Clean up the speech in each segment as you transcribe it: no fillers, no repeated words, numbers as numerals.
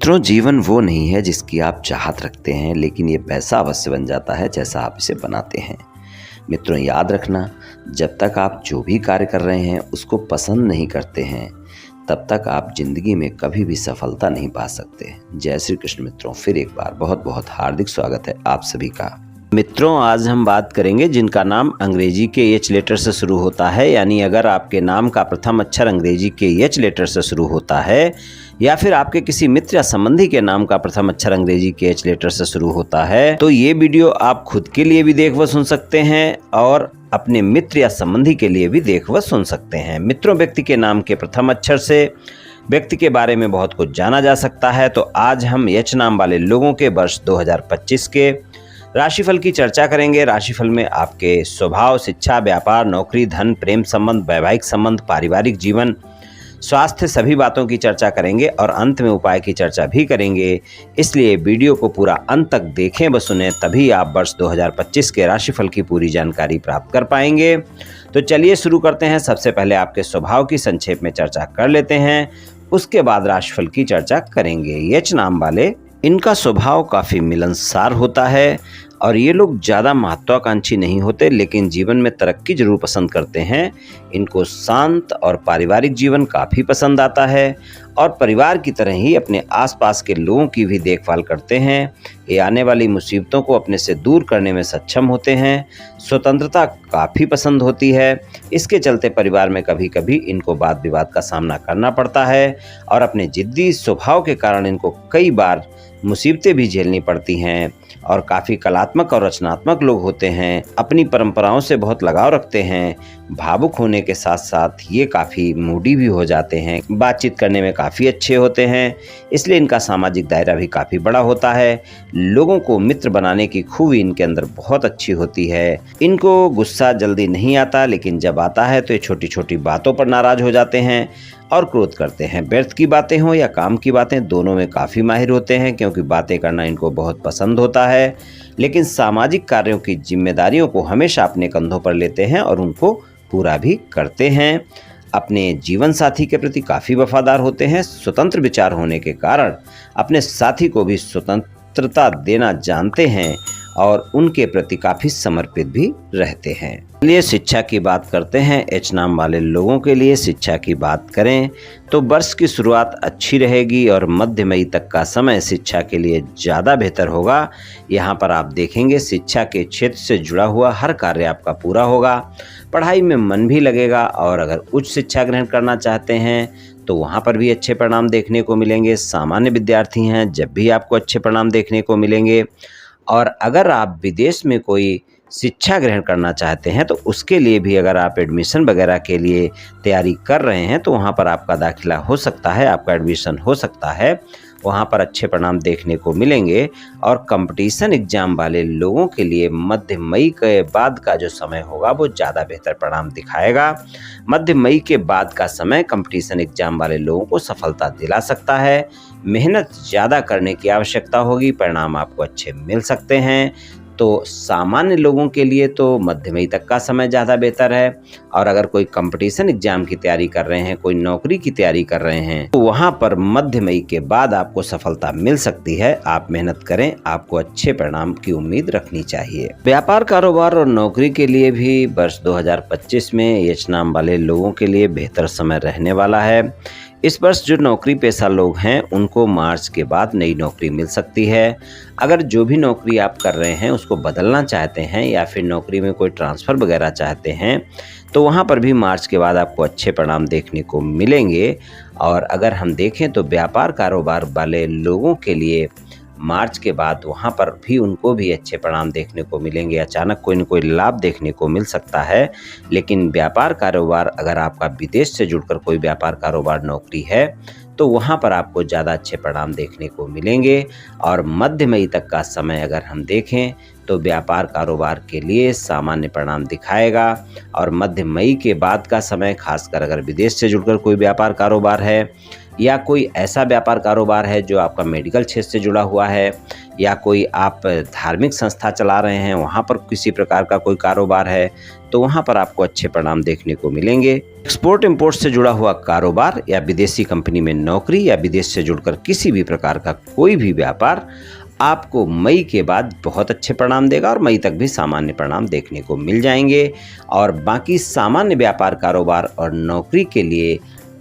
मित्रों, जीवन वो नहीं है जिसकी आप चाहत रखते हैं, लेकिन ये पैसा अवश्य बन जाता है जैसा आप इसे बनाते हैं। मित्रों, याद रखना, जब तक आप जो भी कार्य कर रहे हैं उसको पसंद नहीं करते हैं, तब तक आप जिंदगी में कभी भी सफलता नहीं पा सकते। जय श्री कृष्ण। मित्रों, फिर एक बार बहुत बहुत हार्दिक स्वागत है आप सभी का। मित्रों, आज हम बात करेंगे जिनका नाम अंग्रेजी के एच लेटर से शुरू होता है, यानी अगर आपके नाम का प्रथम अक्षर अंग्रेजी के एच लेटर से शुरू होता है, या फिर आपके किसी मित्र या संबंधी के नाम का प्रथम अक्षर अंग्रेजी के एच लेटर से शुरू होता है, तो ये वीडियो आप खुद के लिए भी देख व सुन सकते हैं और अपने मित्र या संबंधी के लिए भी देख व सुन सकते हैं। मित्रों, व्यक्ति के नाम के प्रथम अक्षर से व्यक्ति के बारे में बहुत कुछ जाना जा सकता है। तो आज हम एच नाम वाले लोगों के वर्ष 2025 के राशिफल की चर्चा करेंगे। राशिफल में आपके स्वभाव, शिक्षा, व्यापार, नौकरी, धन, प्रेम संबंध, वैवाहिक संबंध, पारिवारिक जीवन, स्वास्थ्य, सभी बातों की चर्चा करेंगे और अंत में उपाय की चर्चा भी करेंगे। इसलिए वीडियो को पूरा अंत तक देखें व सुनें, तभी आप वर्ष 2025 के राशिफल की पूरी जानकारी प्राप्त कर पाएंगे। तो चलिए शुरू करते हैं। सबसे पहले आपके स्वभाव की संक्षेप में चर्चा कर लेते हैं, उसके बाद राशिफल की चर्चा करेंगे। एच नाम वाले, इनका स्वभाव काफ़ी मिलनसार होता है और ये लोग ज़्यादा महत्वाकांक्षी नहीं होते, लेकिन जीवन में तरक्की जरूर पसंद करते हैं। इनको शांत और पारिवारिक जीवन काफ़ी पसंद आता है और परिवार की तरह ही अपने आसपास के लोगों की भी देखभाल करते हैं। ये आने वाली मुसीबतों को अपने से दूर करने में सक्षम होते हैं। स्वतंत्रता काफ़ी पसंद होती है, इसके चलते परिवार में कभी कभी इनको वाद विवाद का सामना करना पड़ता है और अपने जिद्दी स्वभाव के कारण इनको कई बार मुसीबतें भी झेलनी पड़ती हैं। और काफ़ी कलात्मक और रचनात्मक लोग होते हैं, अपनी परंपराओं से बहुत लगाव रखते हैं। भावुक होने के साथ साथ ये काफ़ी मूडी भी हो जाते हैं। बातचीत करने में काफ़ी अच्छे होते हैं, इसलिए इनका सामाजिक दायरा भी काफ़ी बड़ा होता है। लोगों को मित्र बनाने की खूबी इनके अंदर बहुत अच्छी होती है। इनको गुस्सा जल्दी नहीं आता, लेकिन जब आता है तो ये छोटी छोटी बातों पर नाराज हो जाते हैं और क्रोध करते हैं। व्यर्थ की बातें हों या काम की बातें, दोनों में काफ़ी माहिर होते हैं, क्योंकि बातें करना इनको बहुत पसंद होता है। लेकिन सामाजिक कार्यों की जिम्मेदारियों को हमेशा अपने कंधों पर लेते हैं और उनको पूरा भी करते हैं। अपने जीवन साथी के प्रति काफ़ी वफादार होते हैं। स्वतंत्र विचार होने के कारण अपने साथी को भी स्वतंत्रता देना जानते हैं और उनके प्रति काफ़ी समर्पित भी रहते हैं। चलिए शिक्षा की बात करते हैं। एच नाम वाले लोगों के लिए शिक्षा की बात करें तो वर्ष की शुरुआत अच्छी रहेगी और मध्य मई तक का समय शिक्षा के लिए ज़्यादा बेहतर होगा। यहाँ पर आप देखेंगे शिक्षा के क्षेत्र से जुड़ा हुआ हर कार्य आपका पूरा होगा, पढ़ाई में मन भी लगेगा और अगर उच्च शिक्षा ग्रहण करना चाहते हैं तो वहाँ पर भी अच्छे परिणाम देखने को मिलेंगे। सामान्य विद्यार्थी हैं, जब भी आपको अच्छे परिणाम देखने को मिलेंगे। और अगर आप विदेश में कोई शिक्षा ग्रहण करना चाहते हैं तो उसके लिए भी अगर आप एडमिशन वगैरह के लिए तैयारी कर रहे हैं तो वहाँ पर आपका दाखिला हो सकता है, आपका एडमिशन हो सकता है, वहाँ पर अच्छे परिणाम देखने को मिलेंगे। और कंपटीशन एग्जाम वाले लोगों के लिए मध्य मई के बाद का जो समय होगा वो ज़्यादा बेहतर परिणाम दिखाएगा। मध्य मई के बाद का समय कंपटीशन एग्जाम वाले लोगों को सफलता दिला सकता है। मेहनत ज़्यादा करने की आवश्यकता होगी, परिणाम आपको अच्छे मिल सकते हैं। तो सामान्य लोगों के लिए तो मध्य मई तक का समय ज़्यादा बेहतर है। और अगर कोई कंपटीशन एग्जाम की तैयारी कर रहे हैं, कोई नौकरी की तैयारी कर रहे हैं, तो वहाँ पर मध्य मई के बाद आपको सफलता मिल सकती है। आप मेहनत करें, आपको अच्छे परिणाम की उम्मीद रखनी चाहिए। व्यापार, कारोबार और नौकरी के लिए भी वर्ष 2025 में एच नाम वाले लोगों के लिए बेहतर समय रहने वाला है। इस वर्ष जो नौकरी पेशा लोग हैं उनको मार्च के बाद नई नौकरी मिल सकती है। अगर जो भी नौकरी आप कर रहे हैं उसको बदलना चाहते हैं या फिर नौकरी में कोई ट्रांसफ़र वगैरह चाहते हैं तो वहाँ पर भी मार्च के बाद आपको अच्छे परिणाम देखने को मिलेंगे। और अगर हम देखें तो व्यापार कारोबार वाले लोगों के लिए मार्च के बाद वहाँ पर भी उनको भी अच्छे परिणाम देखने को मिलेंगे। अचानक कोई न कोई लाभ देखने को मिल सकता है। लेकिन व्यापार कारोबार, अगर आपका विदेश से जुड़कर कोई व्यापार कारोबार नौकरी है तो वहाँ पर आपको ज़्यादा अच्छे परिणाम देखने को मिलेंगे। और मध्य मई तक का समय अगर हम देखें तो व्यापार कारोबार के लिए सामान्य परिणाम दिखाएगा। और मध्य मई के बाद का समय, खासकर अगर विदेश से जुड़कर कोई व्यापार कारोबार है या कोई ऐसा व्यापार कारोबार है जो आपका मेडिकल क्षेत्र से जुड़ा हुआ है, या कोई आप धार्मिक संस्था चला रहे हैं, वहाँ पर किसी प्रकार का कोई कारोबार है, तो वहाँ पर आपको अच्छे परिणाम देखने को मिलेंगे। एक्सपोर्ट इंपोर्ट से जुड़ा हुआ कारोबार या विदेशी कंपनी में नौकरी या विदेश से जुड़कर किसी भी प्रकार का कोई भी व्यापार आपको मई के बाद बहुत अच्छे परिणाम देगा और मई तक भी सामान्य परिणाम देखने को मिल जाएंगे। और बाकी सामान्य व्यापार कारोबार और नौकरी के लिए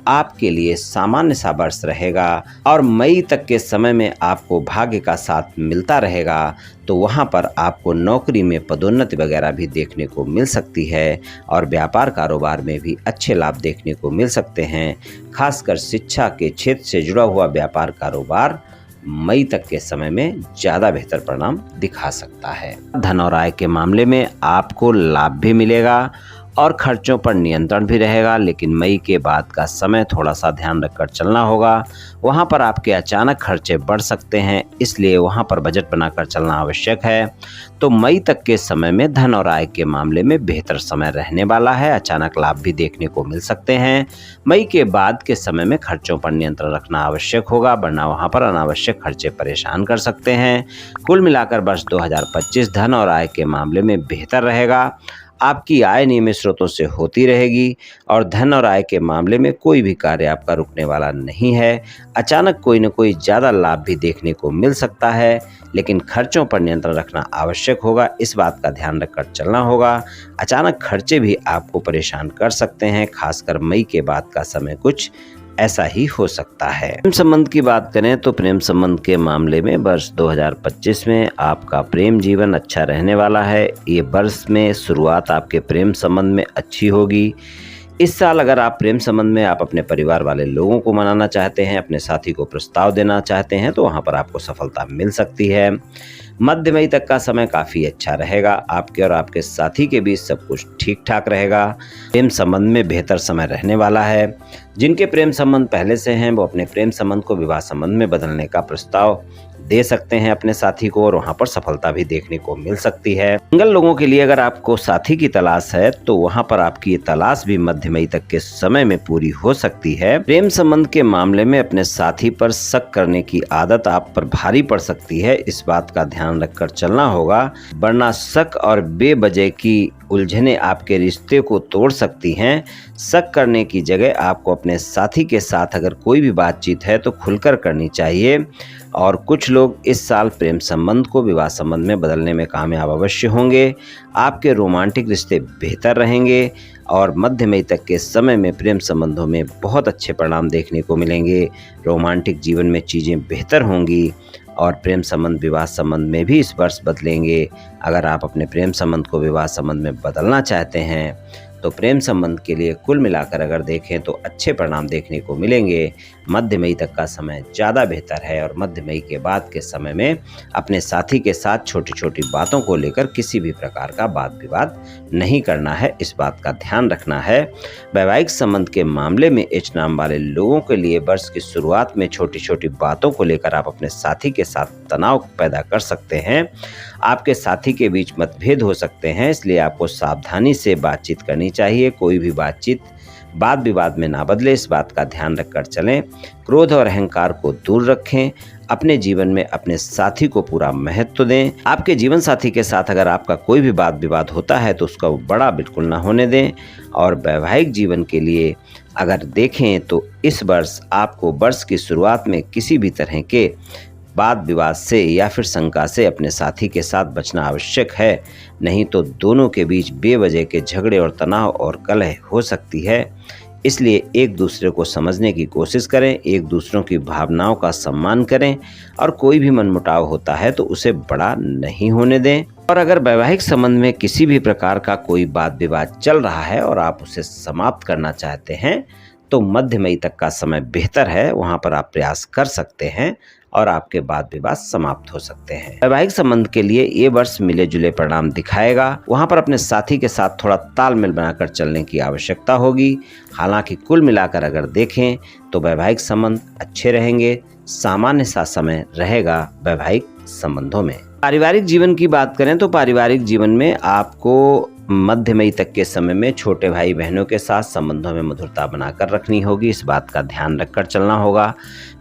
आपके लिए सामान्य सा वर्ष रहेगा और मई तक के समय में आपको भाग्य का साथ मिलता रहेगा, तो वहाँ पर आपको नौकरी में पदोन्नति वगैरह भी देखने को मिल सकती है और व्यापार कारोबार में भी अच्छे लाभ देखने को मिल सकते हैं। खासकर शिक्षा के क्षेत्र से जुड़ा हुआ व्यापार कारोबार मई तक के समय में ज़्यादा बेहतर परिणाम दिखा सकता है। धन और आय के मामले में आपको लाभ भी मिलेगा और खर्चों पर नियंत्रण भी रहेगा, लेकिन मई के बाद का समय थोड़ा सा ध्यान रखकर चलना होगा। वहाँ पर आपके अचानक खर्चे बढ़ सकते हैं, इसलिए वहाँ पर बजट बनाकर चलना आवश्यक है। तो मई तक के समय में धन और आय के मामले में बेहतर समय रहने वाला है, अचानक लाभ भी देखने को मिल सकते हैं। मई के बाद के समय में खर्चों पर नियंत्रण रखना आवश्यक होगा, वरना वहाँ पर अनावश्यक खर्चे परेशान कर सकते हैं। कुल मिलाकर वर्ष 2025 धन और आय के मामले में बेहतर रहेगा। आपकी आय नियमित स्रोतों से होती रहेगी और धन और आय के मामले में कोई भी कार्य आपका रुकने वाला नहीं है। अचानक कोई न कोई ज़्यादा लाभ भी देखने को मिल सकता है, लेकिन खर्चों पर नियंत्रण रखना आवश्यक होगा, इस बात का ध्यान रखकर चलना होगा। अचानक खर्चे भी आपको परेशान कर सकते हैं, खासकर मई के बाद का समय कुछ ऐसा ही हो सकता है। प्रेम संबंध की बात करें तो प्रेम संबंध के मामले में वर्ष 2025 में आपका प्रेम जीवन अच्छा रहने वाला है। ये वर्ष में शुरुआत आपके प्रेम संबंध में अच्छी होगी। इस साल अगर आप प्रेम संबंध में आप अपने परिवार वाले लोगों को मनाना चाहते हैं, अपने साथी को प्रस्ताव देना चाहते हैं, तो वहाँ पर आपको सफलता मिल सकती है। मध्य मई तक का समय काफ़ी अच्छा रहेगा, आपके और आपके साथी के बीच सब कुछ ठीक ठाक रहेगा। प्रेम संबंध में बेहतर समय रहने वाला है। जिनके प्रेम संबंध पहले से हैं वो अपने प्रेम संबंध को विवाह संबंध में बदलने का प्रस्ताव दे सकते हैं अपने साथी को और वहाँ पर सफलता भी देखने को मिल सकती है। सिंगल लोगों के लिए अगर आपको साथी की तलाश है तो वहाँ पर आपकी ये तलाश भी मध्य मई तक के समय में पूरी हो सकती है। प्रेम संबंध के मामले में अपने साथी पर शक करने की आदत आप पर भारी पड़ सकती है, इस बात का ध्यान रखकर चलना होगा, वरना शक और बेवजह की उलझने आपके रिश्ते को तोड़ सकती हैं। शक करने की जगह आपको अपने साथी के साथ अगर कोई भी बातचीत है तो खुलकर करनी चाहिए। और कुछ लोग इस साल प्रेम संबंध को विवाह संबंध में बदलने में कामयाब अवश्य होंगे। आपके रोमांटिक रिश्ते बेहतर रहेंगे और मध्य मई तक के समय में प्रेम संबंधों में बहुत अच्छे परिणाम देखने को मिलेंगे। रोमांटिक जीवन में चीज़ें बेहतर होंगी और प्रेम संबंध विवाह संबंध में भी इस वर्ष बदलेंगे। अगर आप अपने प्रेम संबंध को विवाह संबंध में बदलना चाहते हैं तो प्रेम संबंध के लिए कुल मिलाकर अगर देखें तो अच्छे परिणाम देखने को मिलेंगे। मध्य मई तक का समय ज़्यादा बेहतर है और मध्य मई के बाद के समय में अपने साथी के साथ छोटी छोटी बातों को लेकर किसी भी प्रकार का वाद विवाद नहीं करना है, इस बात का ध्यान रखना है। वैवाहिक संबंध के मामले में एच नाम वाले लोगों के लिए वर्ष की शुरुआत में छोटी छोटी बातों को लेकर आप अपने साथी के साथ तनाव पैदा कर सकते हैं। आपके साथी के बीच मतभेद हो सकते हैं, इसलिए आपको सावधानी से बातचीत करनी चाहिए। कोई भी बातचीत वाद विवाद में ना बदले, इस बात का ध्यान रखकर चलें। क्रोध और अहंकार को दूर रखें। अपने जीवन में अपने साथी को पूरा महत्व दें। आपके जीवन साथी के साथ अगर आपका कोई भी वाद विवाद होता है तो उसका बड़ा बिल्कुल ना होने दें। और वैवाहिक जीवन के लिए अगर देखें तो इस वर्ष आपको वर्ष की शुरुआत में किसी भी तरह के वाद विवाद से या फिर शंका से अपने साथी के साथ बचना आवश्यक है, नहीं तो दोनों के बीच बेवजह के झगड़े और तनाव और कलह हो सकती है। इसलिए एक दूसरे को समझने की कोशिश करें, एक दूसरों की भावनाओं का सम्मान करें और कोई भी मनमुटाव होता है तो उसे बड़ा नहीं होने दें। और अगर वैवाहिक संबंध में किसी भी प्रकार का कोई वाद विवाद चल रहा है और आप उसे समाप्त करना चाहते हैं तो मध्य मई तक का समय बेहतर है, वहाँ पर आप प्रयास कर सकते हैं और आपके वाद विवाद समाप्त हो सकते हैं। वैवाहिक संबंध के लिए ये वर्ष मिले जुले परिणाम दिखाएगा। वहाँ पर अपने साथी के साथ थोड़ा तालमेल बनाकर चलने की आवश्यकता होगी। हालांकि कुल मिलाकर अगर देखें तो वैवाहिक संबंध अच्छे रहेंगे, सामान्य सा समय रहेगा वैवाहिक संबंधों में। पारिवारिक जीवन की बात करें तो पारिवारिक जीवन में आपको मध्य मई तक के समय में छोटे भाई बहनों के साथ संबंधों में मधुरता बनाकर रखनी होगी, इस बात का ध्यान रखकर चलना होगा।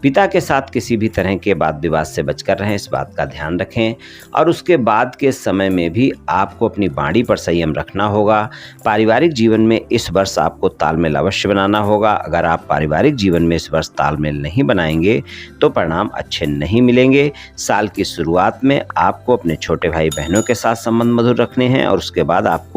पिता के साथ किसी भी तरह के वाद विवाद से बचकर रहें, इस बात का ध्यान रखें। और उसके बाद के समय में भी आपको अपनी वाणी पर संयम रखना होगा। पारिवारिक जीवन में इस वर्ष आपको तालमेल अवश्य बनाना होगा। अगर आप पारिवारिक जीवन में इस वर्ष तालमेल नहीं बनाएंगे तो परिणाम अच्छे नहीं मिलेंगे। साल की शुरुआत में आपको अपने छोटे भाई बहनों के साथ संबंध मधुर रखने हैं और उसके बाद आपको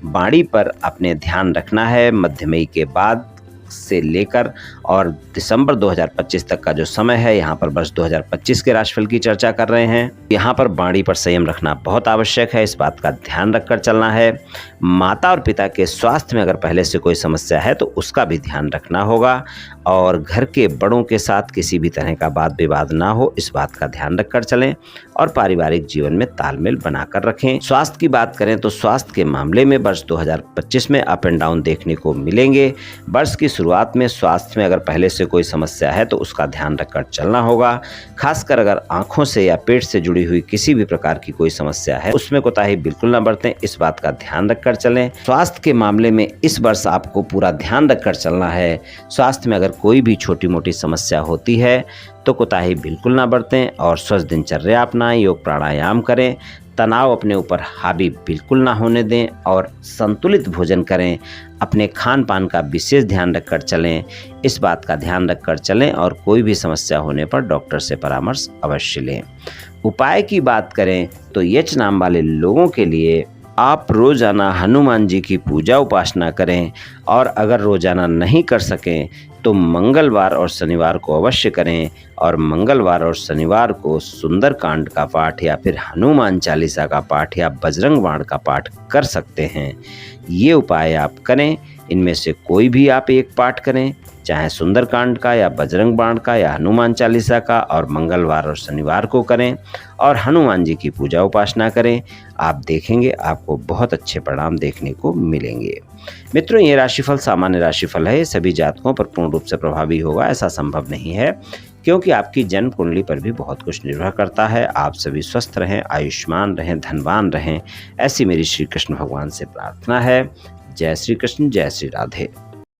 वाणी पर अपने ध्यान रखना है। मध्य मई के बाद से लेकर और दिसंबर 2025 तक का जो समय है, यहाँ पर वर्ष 2025 के राशिफल की चर्चा कर रहे हैं। यहाँ पर वाणी पर संयम रखना बहुत आवश्यक है, इस बात का ध्यान रखकर चलना है। माता और पिता के स्वास्थ्य में अगर पहले से कोई समस्या है तो उसका भी ध्यान रखना होगा और घर के बड़ों के साथ किसी भी तरह का वाद विवाद ना हो, इस बात का ध्यान रखकर चलें और पारिवारिक जीवन में तालमेल बनाकर रखें। स्वास्थ्य की बात करें तो स्वास्थ्य के मामले में वर्ष 2025 में अप एंड डाउन देखने को मिलेंगे। वर्ष की शुरुआत में स्वास्थ्य में अगर पहले से कोई समस्या है तो उसका ध्यान रखकर चलना होगा। खासकर अगर आंखों से या पेट से जुड़ी हुई किसी भी प्रकार की कोई समस्या है उसमें कोताही बिल्कुल ना बरतें, इस बात का ध्यान रखकर चलें। स्वास्थ्य के मामले में इस वर्ष आपको पूरा ध्यान रखकर चलना है। स्वास्थ्य में अगर कोई भी छोटी मोटी समस्या होती है तो कोताही बिल्कुल ना बरतें और स्वस्थ दिनचर्या अपनाएं, योग प्राणायाम करें, तनाव अपने ऊपर हावी बिल्कुल ना होने दें और संतुलित भोजन करें। अपने खान पान का विशेष ध्यान रखकर चलें, इस बात का ध्यान रखकर चलें और कोई भी समस्या होने पर डॉक्टर से परामर्श अवश्य लें। उपाय की बात करें तो यच नाम वाले लोगों के लिए आप रोज़ाना हनुमान जी की पूजा उपासना करें और अगर रोज़ाना नहीं कर सकें तो मंगलवार और शनिवार को अवश्य करें और मंगलवार और शनिवार को सुंदरकांड का पाठ या फिर हनुमान चालीसा का पाठ या बजरंग बाण का पाठ कर सकते हैं। ये उपाय आप करें, इनमें से कोई भी आप एक पाठ करें, चाहे सुंदरकांड का या बजरंग बाण का या हनुमान चालीसा का, और मंगलवार और शनिवार को करें और हनुमान जी की पूजा उपासना करें। आप देखेंगे आपको बहुत अच्छे परिणाम देखने को मिलेंगे। मित्रों, ये राशिफल सामान्य राशिफल है, सभी जातकों पर पूर्ण रूप से प्रभावी होगा ऐसा संभव नहीं है क्योंकि आपकी जन्म कुंडली पर भी बहुत कुछ निर्भर करता है। आप सभी स्वस्थ रहें, आयुष्मान रहें, धनवान रहें, ऐसी मेरी श्री कृष्ण भगवान से प्रार्थना है। जय श्री कृष्ण, जय श्री राधे।